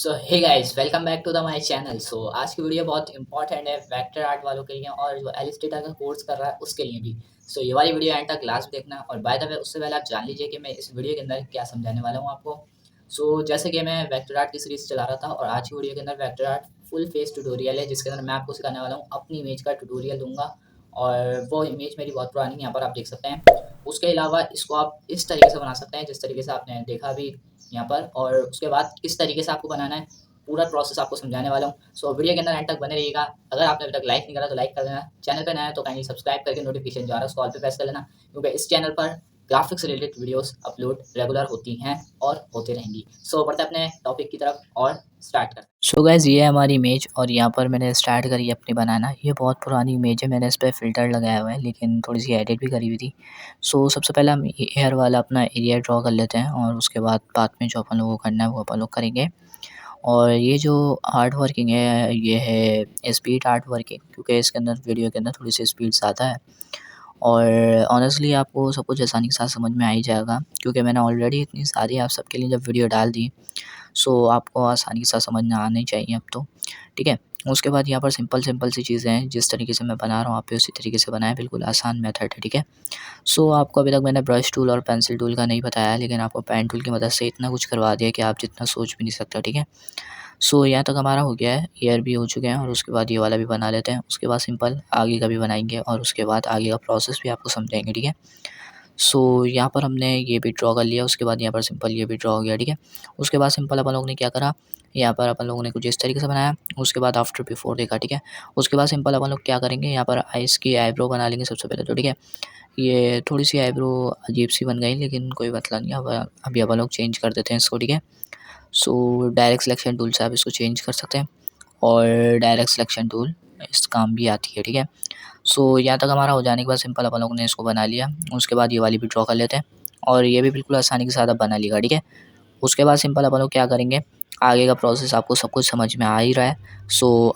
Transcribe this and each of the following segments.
So hey guys, welcome back to the my channel. आज की video बहुत important है वेक्टर आर्ट वालों के लिए और जो एलिस्टेटर का कोर्स कर रहा है उसके लिए भी। ये वाली वीडियो एंड तक लास्ट देखना। और बाय द वे उससे पहले आप जान लीजिए कि मैं इस वीडियो के अंदर क्या समझाने वाला हूँ आपको। जैसे कि मैं वेक्टर आर्ट की सीरीज चला रहा था और आज की वीडियो के अंदर vector art full face tutorial है, जिसके अंदर मैं आपको सिखाने वाला हूँ, अपनी इमेज का ट्यूटोरियल दूंगा। और वो इमेज मेरी बहुत पुरानी यहाँ पर आप देख सकते हैं। उसके अलावा इसको आप इस तरीके से बना सकते हैं जिस तरीके से आपने देखा भी यहाँ पर। और उसके बाद किस तरीके से आपको बनाना है, पूरा प्रोसेस आपको समझाने वाला हूँ। वीडियो के अंदर एंड तक बने रहिएगा। अगर आपने अभी तक लाइक नहीं करा तो लाइक कर देना। चैनल पे नया है तो काइंडली सब्सक्राइब करके नोटिफिकेशन जो आ रहा है उसको ऑल पे प्रेस कर लेना, क्योंकि इस चैनल पर graphics related videos upload regular होती हैं और होती रहेंगी। बढ़ते अपने टॉपिक की तरफ और स्टार्ट करते हैं। गाइस, ये है हमारी इमेज और यहाँ पर मैंने स्टार्ट करी है अपनी बनाना। ये बहुत पुरानी इमेज है, मैंने इस पर फ़िल्टर लगाया हुआ है लेकिन थोड़ी सी एडिट भी करी हुई थी। सबसे पहले हम एयर वाला अपना एरिया ड्रॉ कर लेते हैं और उसके बाद में जो अपन लोगों को करना है वो अपन लोग करेंगे। और ये जो आर्ट वर्किंग है ये है स्पीड आर्ट वर्किंग, क्योंकि इसके अंदर वीडियो के अंदर थोड़ी सी स्पीड ज़्यादा है। और ऑनेस्टली आपको सब कुछ आसानी के साथ समझ में आ ही जाएगा, क्योंकि मैंने ऑलरेडी इतनी सारी आप सबके लिए जब वीडियो डाल दी। आपको आसानी के साथ समझ में आनी चाहिए अब तो, ठीक है। उसके बाद यहाँ पर सिंपल सी चीज़ें हैं, जिस तरीके से मैं बना रहा हूँ आप भी उसी तरीके से बनाएं, बिल्कुल आसान मेथड है, ठीक है। आपको अभी तक मैंने ब्रश टूल और पेंसिल टूल का नहीं बताया, लेकिन आपको पेन टूल की मदद से इतना कुछ करवा दिया कि आप जितना सोच भी नहीं सकते, ठीक है। यहाँ तक हमारा हो गया है, ईयर भी हो चुके हैं और उसके बाद ये वाला भी बना लेते हैं। उसके बाद सिंपल आगे का भी बनाएँगे और उसके बाद आगे का प्रोसेस भी आपको समझाएँगे, ठीक है। यहाँ पर हमने ये भी ड्रॉ कर लिया, उसके बाद यहाँ पर सिंपल ये भी ड्रॉ हो गया, ठीक है। उसके बाद सिंपल अपन लोगों ने क्या करा, यहाँ पर अपन लोगों ने कुछ इस तरीके से बनाया, उसके बाद आफ्टर बिफोर देखा, ठीक है। उसके बाद सिंपल अपन लोग क्या करेंगे, यहाँ पर आइज़ की आईब्रो बना लेंगे सबसे पहले तो, ठीक है। ये थोड़ी-सी आईब्रो अजीब-सी बन गई, लेकिन कोई मसला नहीं, अब अभी अपन लोग चेंज कर देते हैं इसको, ठीक है। डायरेक्ट सिलेक्शन टूल से आप इसको चेंज कर सकते हैं और डायरेक्ट सिलेक्शन टूल इस काम भी आती है, ठीक है। यहाँ तक हमारा हो जाने के बाद सिंपल अपन लोगों ने इसको बना लिया। उसके बाद ये वाली भी ड्रॉ कर लेते हैं और ये भी बिल्कुल आसानी के साथ आप बना लीजिएगा, ठीक है। उसके बाद सिंपल अपन लोग क्या करेंगे, आगे का प्रोसेस आपको सब कुछ समझ में आ ही रहा है।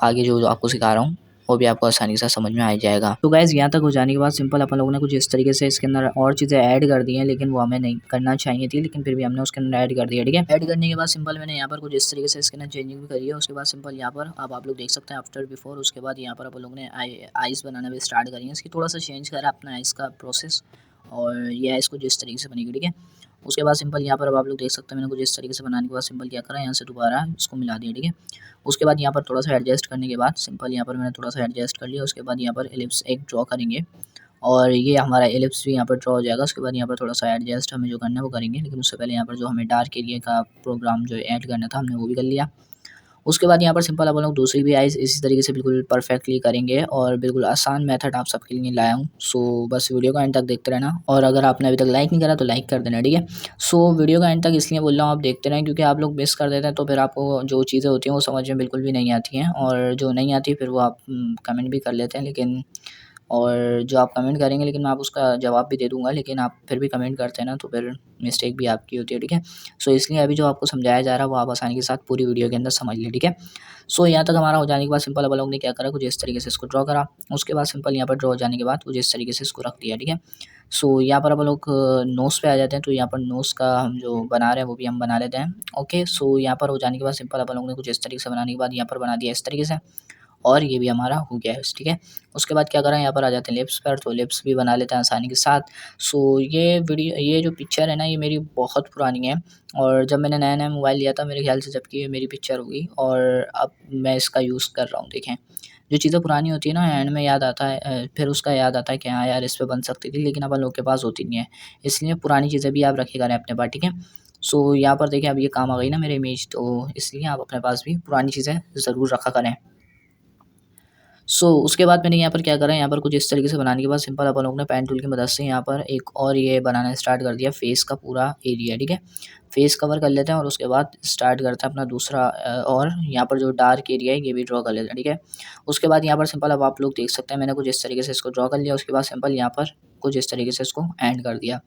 आगे जो आपको सिखा रहा हूँ वो भी आपको आसानी से समझ में आ ही जाएगा। गाइज़, यहाँ तक हो जाने के बाद सिंपल अपन लोगों ने कुछ इस तरीके से इसके अंदर और चीज़ें ऐड कर दी हैं, लेकिन वो हमें नहीं करना चाहिए थी, लेकिन फिर भी हमने उसके अंदर ऐड कर दिया, ठीक है। ऐड करने के बाद सिंपल मैंने यहाँ पर कुछ इस तरीके से इसके अंदर चेंजिंग भी करी है। उसके बाद सिंपल यहाँ पर अब आप लोग देख सकते हैं आफ्टर बिफोर। उसके बाद यहाँ पर अपन लोगों ने आइज़ बनाना भी स्टार्ट करी है। इसकी थोड़ा सा चेंज करा अपना आइज़ का प्रोसेस और ये आइज़ कुछ इस तरीके से बनेगी, ठीक है। उसके बाद सिंपल यहाँ पर अब आप लोग देख सकते हैं मैंने कुछ इस तरीके से बनाने के बाद सिंपल क्या करा, यहाँ से दोबारा इसको मिला दिया, ठीक है। उसके बाद यहाँ पर थोड़ा सा एडजस्ट करने के बाद सिंपल यहाँ पर मैंने थोड़ा सा एडजस्ट कर लिया। उसके बाद यहाँ पर एलिप्स एक ड्रॉ करेंगे और ये हमारा एलिप्स भी यहाँ पर ड्रॉ हो जाएगा। उसके बाद यहाँ पर थोड़ा सा एडजस्ट हमें जो करना है वो करेंगे, लेकिन उससे पहले यहाँ पर जो हमें डार्क एरिया का प्रोग्राम जो ऐड करना था हमने वो भी कर लिया। उसके बाद यहाँ पर सिंपल अपन लोग दूसरी भी आइज़ इसी तरीके से बिल्कुल परफेक्टली करेंगे और बिल्कुल आसान मेथड आप सबके लिए लाया हूँ। बस वीडियो का एंड तक देखते रहना और अगर आपने अभी तक लाइक नहीं करा तो लाइक कर देना, ठीक है। वीडियो का एंड तक इसलिए बोल रहा हूँ आप देखते रहें, क्योंकि आप लोग मिस कर देते हैं तो फिर आपको जो चीज़ें होती हैं वो समझ में बिल्कुल भी नहीं आती हैं, और जो नहीं आती फिर वो आप कमेंट भी कर लेते हैं, लेकिन और जो आप कमेंट करेंगे लेकिन मैं आप उसका जवाब भी दे दूँगा, लेकिन आप फिर भी कमेंट करते हैं ना तो फिर मिस्टेक भी आपकी होती है, ठीक है। इसलिए अभी जो आपको समझाया जा रहा है वो आप आसानी के साथ पूरी वीडियो के अंदर समझ लें, ठीक है। यहाँ तक हमारा हो जाने के बाद सिंपल अपन लोग ने क्या करा, कुछ इस तरीके से इसको ड्रॉ करा। उसके बाद सिंपल यहाँ पर ड्रॉ हो जाने के बाद कुछ इस तरीके से इसको रख दिया, ठीक है। यहाँ पर अपन लोग नोज़ पे आ जाते हैं, तो यहाँ पर नोज़ का हम जो बना रहे हैं वो भी हम बना लेते हैं। ओके, यहाँ पर हो जाने के बाद सिंपल अपन लोग ने कुछ इस तरीके से बनाने के बाद यहाँ पर बना दिया इस तरीके से और ये भी हमारा हो गया है, ठीक है। उसके बाद क्या करें, यहाँ पर आ जाते हैं लिप्स पर, तो लिप्स भी बना लेते हैं आसानी के साथ। ये जो पिक्चर है ना ये मेरी बहुत पुरानी है और जब मैंने नया-नया मोबाइल लिया था मेरे ख़्याल से जबकि ये मेरी पिक्चर होगी और अब मैं इसका यूज़ कर रहा हूँ, देखें। जो चीज़ें पुरानी होती है ना एंड में याद आता है, फिर उसका याद आता है कि हाँ यार इस पे बन सकती थी, लेकिन अपन लोगों के पास होती नहीं है। इसलिए पुरानी चीज़ें भी आप रखे करें अपने पास, ठीक है। यहाँ पर देखिए अब ये काम आ गई ना मेरी इमेज, तो इसलिए आप अपने पास भी पुरानी चीज़ें ज़रूर रखा करें। उसके बाद मैंने यहाँ पर क्या करा, यहाँ पर कुछ इस तरीके से बनाने के बाद सिंपल अपन लोगों ने पेन टूल की मदद से यहाँ पर एक और ये बनाना स्टार्ट कर दिया फेस का पूरा एरिया, ठीक है। फेस कवर कर लेते हैं और उसके बाद स्टार्ट करते हैं अपना दूसरा और यहाँ पर जो डार्क एरिया है ये भी ड्रॉ कर लेते हैं, ठीक है। उसके बाद यहाँ पर सिंपल अब आप लोग देख सकते हैं मैंने कुछ इस तरीके से इसको ड्रॉ कर लिया। उसके बाद सिंपल यहाँ पर कुछ इस तरीके से इसको एंड कर दिया।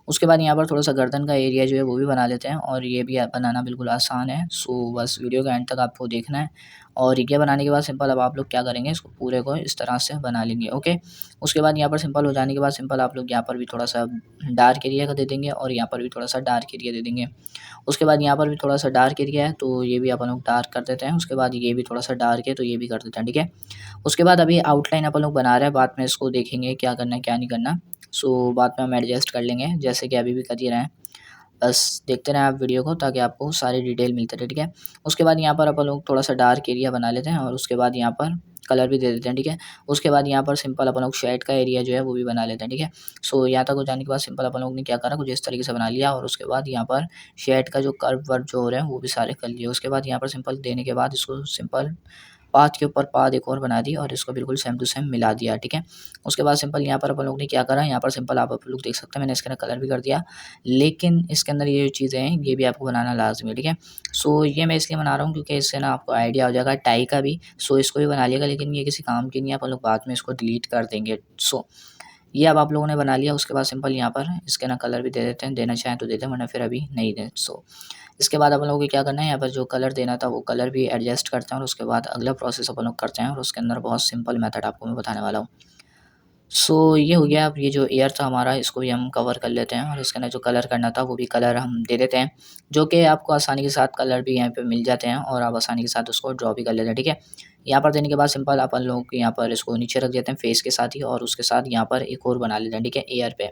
उसके बाद यहाँ पर थोड़ा-सा गर्दन का एरिया जो है वो भी बना लेते हैं और ये भी बनाना बिल्कुल आसान है। बस वीडियो का एंड तक आपको देखना है और ये बनाने के बाद सिंपल अब आप लोग क्या करेंगे, इसको पूरे को इस तरह से बना लेंगे, ओके। उसके बाद यहाँ पर सिंपल हो जाने के बाद सिंपल आप लोग यहाँ पर भी थोड़ा-सा डार्क एरिया का दे देंगे और यहाँ पर भी थोड़ा-सा डार्क एरिया दे देंगे। उसके बाद यहाँ पर भी थोड़ा सा डार्क एरिया है तो ये भी अपन लोग डार्क कर देते हैं। उसके बाद ये भी थोड़ा सा डार्क है तो ये भी कर देते हैं, ठीक है। उसके बाद अभी आउटलाइन अपन लोग बना रहे हैं, बाद में इसको देखेंगे क्या करना है क्या नहीं करना। सो बाद में हम एडजस्ट कर लेंगे जैसे कि अभी भी कर ही रहे हैं। बस देखते रहें आप वीडियो को ताकि आपको सारी डिटेल मिलते रहे, ठीक है। उसके बाद यहाँ पर अपन लोग थोड़ा सा डार्क एरिया बना लेते हैं और उसके बाद यहाँ पर कलर भी दे देते हैं, ठीक है। उसके बाद यहाँ पर सिंपल अपन लोग शेड का एरिया जो है वो भी बना लेते हैं, ठीक है। सो यहाँ तक हो जाने के बाद सिंपल अपन लोग ने क्या करा, कुछ इस तरीके से बना लिया और उसके बाद यहाँ पर शेड का जो कर्व वर्व जो हो रहे हैं वो भी सारे कर लिए। उसके बाद यहाँ पर सिंपल देने के बाद इसको सिंपल पाथ के ऊपर पाथ एक और बना दी और इसको बिल्कुल सेम टू सेम मिला दिया, ठीक है। उसके बाद सिंपल यहाँ पर अपन लोग ने क्या करा, यहाँ पर सिंपल आप लोग देख सकते हैं मैंने इसके अंदर कलर भी कर दिया, लेकिन इसके अंदर ये जो चीज़ें हैं ये भी आपको बनाना लाजमी है, ठीक है। सो ये मैं इसलिए बना रहा हूँ क्योंकि इससे ना आपको आइडिया हो जाएगा टाई का भी। सो इसको भी बना लिएगा, लेकिन ये किसी काम की नहीं है, अपन लोग बाद में इसको डिलीट कर देंगे। सो ये अब आप लोगों ने बना लिया। उसके बाद सिंपल यहाँ पर इसके ना कलर भी दे देते हैं, देना चाहें तो देते हैं वरना फिर अभी नहीं दें। सो इसके बाद अपन लोगों को क्या करना है, यहाँ पर जो कलर देना था वो कलर भी एडजस्ट करते हैं और उसके बाद अगला प्रोसेस अपन लोग करते हैं और उसके अंदर बहुत सिंपल मेथड आपको मैं बताने वाला हूँ। सो ये हो गया। अब ये जो एयर था हमारा इसको भी हम कवर कर लेते हैं और इसके अंदर जो कलर करना था वो भी कलर हम दे देते हैं, जो कि आपको आसानी के साथ कलर भी यहाँ पे मिल जाते हैं और आप आसानी के साथ उसको ड्रॉ भी कर लेते हैं, ठीक है। यहाँ पर देने के बाद सिंपल अपन लोग यहाँ पर इसको नीचे रख देते हैं फेस के साथ ही और उसके साथ यहाँ पर एक और बना लेते हैं, ठीक है, एयर पे।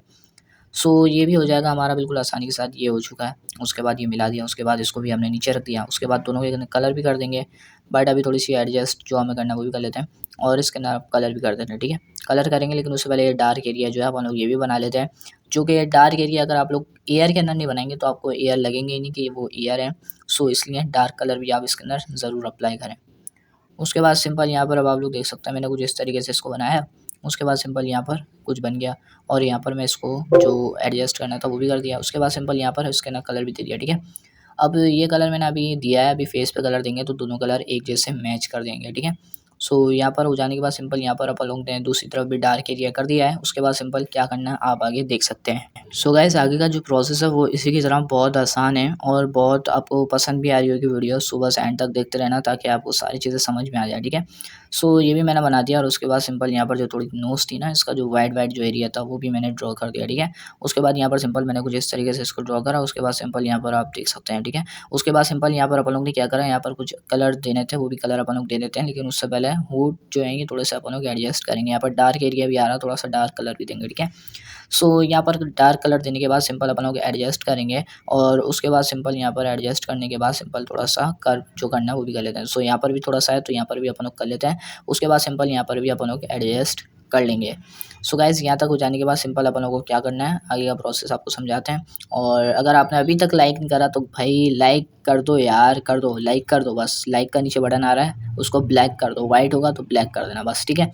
सो ये भी हो जाएगा हमारा बिल्कुल आसानी के साथ, ये हो चुका है। उसके बाद ये मिला दिया, उसके बाद इसको भी हमने नीचे रख दिया। उसके बाद दोनों के कलर भी कर देंगे, बट अभी थोड़ी सी एडजस्ट जो हमें करना है वो भी कर लेते हैं और इसके अंदर कलर भी कर देते हैं, ठीक है। कलर करेंगे लेकिन उससे पहले ये डार्क एरिया जो है अपन लोग ये भी बना लेते हैं, जो कि डार्क एरिया अगर आप लोग एयर के अंदर नहीं बनाएंगे तो आपको एयर लगेंगे ही नहीं कि वो एयर है। सो इसलिए डार्क कलर भी आप इसके अंदर ज़रूर अप्लाई करें। उसके बाद सिंपल यहाँ पर अब आप लोग देख सकते हैं मैंने कुछ इस तरीके से इसको बनाया है। उसके बाद सिंपल यहाँ पर कुछ बन गया और यहाँ पर मैं इसको जो एडजस्ट करना था वो भी कर दिया। उसके बाद सिंपल यहाँ पर इसके ना कलर भी दे दिया, ठीक है। अब ये कलर मैंने अभी दिया है, अभी फेस पे कलर देंगे तो दोनों कलर एक जैसे मैच कर देंगे, ठीक है। सो यहाँ पर हो जाने के बाद सिंपल यहाँ पर अपन लोग ने दूसरी तरफ भी डार्क एरिया कर दिया है। उसके बाद सिंपल क्या करना है आप आगे देख सकते हैं। सो गाइस आगे का जो प्रोसेस है वो इसी की तरह बहुत आसान है और बहुत आपको पसंद भी आ रही होगी वीडियो। सुबह से एंड तक देखते रहना ताकि आपको सारी चीज़ें समझ में आ जाए, ठीक है। सो ये भी मैंने बना दिया और उसके बाद सिंपल यहाँ पर जो थोड़ी नोज़ थी ना इसका जो वाइट वाइट जो एरिया था वो भी मैंने ड्रॉ कर दिया, ठीक है। उसके बाद यहाँ पर सिंपल मैंने कुछ इस तरीके से इसको ड्रॉ करा। उसके बाद सिंपल यहाँ पर आप देख सकते हैं, ठीक है। उसके बाद सिंपल यहाँ पर अपन लोग ने क्या करा, यहाँ पर कुछ कलर देने थे वो भी कलर अपन लोग दे देते हैं, लेकिन उससे पहले हुड जो है ये थोड़े से अपन लोग एडजस्ट करेंगे। यहाँ पर डार्क एरिया भी आ रहा है, थोड़ा सा डार्क कलर भी देंगे, ठीक है। सो यहाँ पर डार्क कलर देने के बाद सिंपल अपन लोग एडजस्ट करेंगे और उसके बाद सिंपल यहाँ पर एडजस्ट करने के बाद सिंपल थोड़ा सा कर्व जो करना है वो भी कर लेते हैं। सो यहाँ पर भी थोड़ा सा है तो यहाँ पर भी अपन लोग कर लेते हैं। उसके बाद सिंपल यहाँ पर भी अपन लोग एडजस्ट कर लेंगे। सो गाइस यहाँ तक हो जाने के बाद सिंपल अपन लोगों को क्या करना है आगे का प्रोसेस आपको समझाते हैं। और अगर आपने अभी तक लाइक नहीं करा तो भाई लाइक कर दो यार, कर दो, लाइक कर दो, बस लाइक का नीचे बटन आ रहा है उसको ब्लैक कर दो, वाइट होगा तो ब्लैक कर देना बस, ठीक है।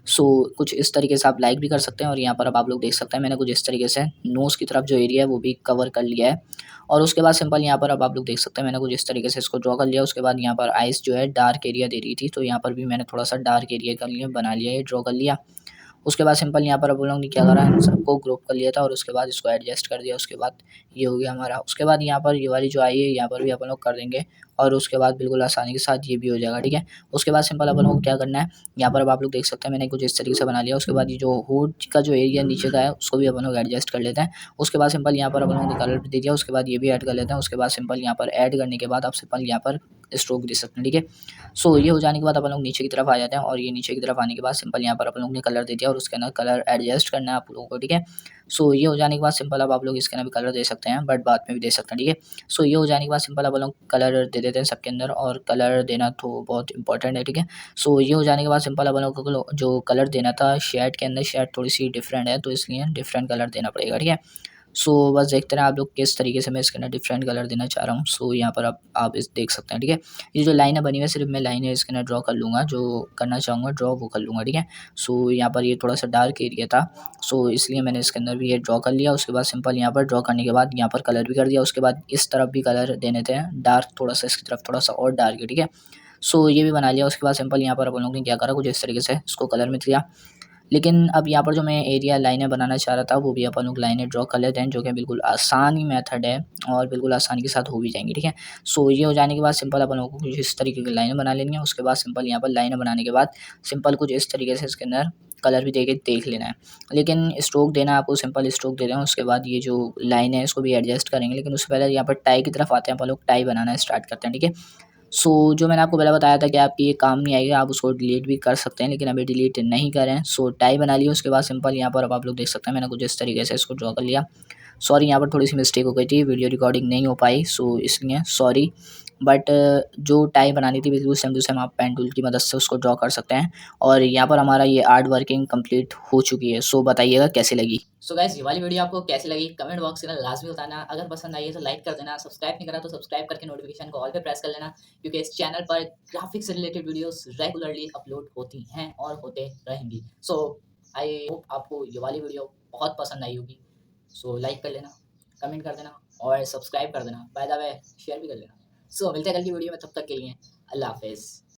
सो कुछ इस तरीके से आप लाइक भी कर सकते हैं और यहाँ पर अब आप लोग देख सकते हैं मैंने कुछ इस तरीके से नोज़ की तरफ जो एरिया है वो भी कवर कर लिया है। और उसके बाद सिंपल यहाँ पर अब आप लोग देख सकते हैं मैंने कुछ इस तरीके से इसको ड्रॉ कर लिया। उसके बाद यहाँ पर आइस जो है डार्क एरिया दे रही थी तो यहाँ पर भी मैंने थोड़ा सा डार्क एरिया कर लिया, बना लिया, ये ड्रॉ कर लिया। उसके बाद सिंपल यहाँ पर आप लोगों ने क्या करा, इन सबको ग्रुप कर लिया था और उसके बाद इसको एडजस्ट कर दिया। उसके बाद ये हो गया हमारा। उसके बाद यहाँ पर ये वाली जो आई है यहाँ पर भी अपन लोग कर देंगे और उसके बाद बिल्कुल आसानी के साथ ये भी हो जाएगा, ठीक है। उसके बाद सिंपल अपन लोगों को क्या करना है, यहाँ पर अब आप लोग देख सकते हैं मैंने कुछ इस तरीके से बना लिया। उसके बाद ये जो हुड का जो एरिया नीचे का है उसको भी अपन लोग एडजस्ट कर लेते हैं। उसके बाद सिंपल यहाँ पर अपन लोगों ने कलर भी दे दिया। उसके बाद ये भी ऐड कर लेते हैं। उसके बाद सिंपल यहाँ पर ऐड करने के बाद आप सिंपल यहाँ पर स्ट्रोक दे सकते हैं, ठीक है। सो ये हो जाने के बाद अपन लोग नीचे की तरफ आ जाते हैं और ये नीचे की तरफ आने के बाद सिंपल यहाँ पर अपन लोग ने कलर दे दिया और उसके अंदर कलर एडजस्ट करना है आप लोगों को, ठीक है। सो ये हो जाने के बाद सिंपल अब आप लोग इसके अंदर भी कलर दे सकते हैं बट बाद में भी दे सकते हैं, ठीक है। सो ये हो जाने के बाद सिंपल अब लोग कलर दे देते हैं सबके अंदर और कलर देना तो बहुत इंपॉर्टेंट है, ठीक है। सो ये हो जाने के बाद सिंपल अब लोग को जो कलर देना था शेड के अंदर, शेड थोड़ी सी डिफरेंट है तो इसलिए डिफरेंट कलर देना पड़ेगा, ठीक है। सो बस देखते हैं आप लोग किस तरीके से मैं इसके अंदर डिफरेंट कलर देना चाह रहा हूँ। सो यहाँ पर आप इस देख सकते हैं, ठीक है। ये जो लाइनें बनी हुई है सिर्फ मैं लाइनें इसके अंदर ड्रॉ कर लूँगा, जो करना चाहूँगा ड्रॉ वो कर लूँगा, ठीक है। सो यहाँ पर ये थोड़ा सा डार्क एरिया था सो इसलिए मैंने इसके अंदर भी ये ड्रॉ कर लिया। उसके बाद सिंपल यहाँ पर ड्रॉ करने के बाद यहाँ पर कलर भी कर दिया। उसके बाद इस तरफ भी कलर देने थे डार्क, थोड़ा सा इसकी तरफ थोड़ा सा और डार्क है, ठीक है। सो ये भी बना लिया। उसके बाद सिंपल यहाँ पर अपन लोगों ने क्या करा, कुछ इस तरीके से इसको कलर में दिया। लेकिन अब यहाँ पर जो मैं एरिया लाइनें बनाना चाह रहा था वो भी अपन लोग लाइनें ड्रॉ कर लेते हैं, जो कि बिल्कुल आसान ही मेथड है और बिल्कुल आसानी के साथ हो भी जाएंगी, ठीक है। सो ये हो जाने के बाद सिंपल अपन लोगों को कुछ इस तरीके की लाइनें बना लेनी है। उसके बाद सिंपल यहाँ पर लाइनें बनाने के बाद सिंपल कुछ इस तरीके से इसके अंदर कलर भी देख लेना है। लेकिन स्ट्रोक देना है आपको, सिंपल स्ट्रोक दे रहे हैं। उसके बाद ये जो लाइन है इसको भी एडजस्ट करेंगे, लेकिन उससे पहले यहाँ पर टाई की तरफ आते हैं। अपन लोग टाई बनाना स्टार्ट करते हैं, ठीक है। सो जो मैंने आपको पहले बताया था कि आपकी ये काम नहीं आएगी, आप उसको डिलीट भी कर सकते हैं, लेकिन अभी डिलीट नहीं करें। सो टाई बना लिया, उसके बाद सिंपल यहाँ पर अब आप लोग देख सकते हैं मैंने कुछ इस तरीके से इसको ड्रॉ कर लिया। सॉरी, यहाँ पर थोड़ी सी मिस्टेक हो गई थी, वीडियो रिकॉर्डिंग नहीं हो पाई, सो इसलिए सॉरी। बट जो टाई बनानी थी बिल्कुल सेम टू सेम आप पेन टूल की मदद से उसको ड्रॉ कर सकते हैं। और यहाँ पर हमारा ये आर्ट वर्किंग कंप्लीट हो चुकी है। सो बताइएगा कैसी लगी। सो गाइस, ये वाली वीडियो आपको कैसी लगी कमेंट बॉक्स में लाजमी बताना। अगर पसंद आई है तो लाइक कर देना, सब्सक्राइब नहीं करा तो सब्सक्राइब करके नोटिफिकेशन को ऑल पे प्रेस कर लेना, क्योंकि इस चैनल पर ग्राफिक्स से रिलेटेड वीडियोस रेगुलरली अपलोड होती हैं और होते रहेंगी। सो आई होप आपको ये वाली वीडियो बहुत पसंद आई होगी। सो लाइक कर लेना, कमेंट कर देना और सब्सक्राइब कर देना, बाय द वे शेयर भी कर लेना। सो मिलते हैं कल की वीडियो में, तब तक के लिए अल्लाह हाफिज़।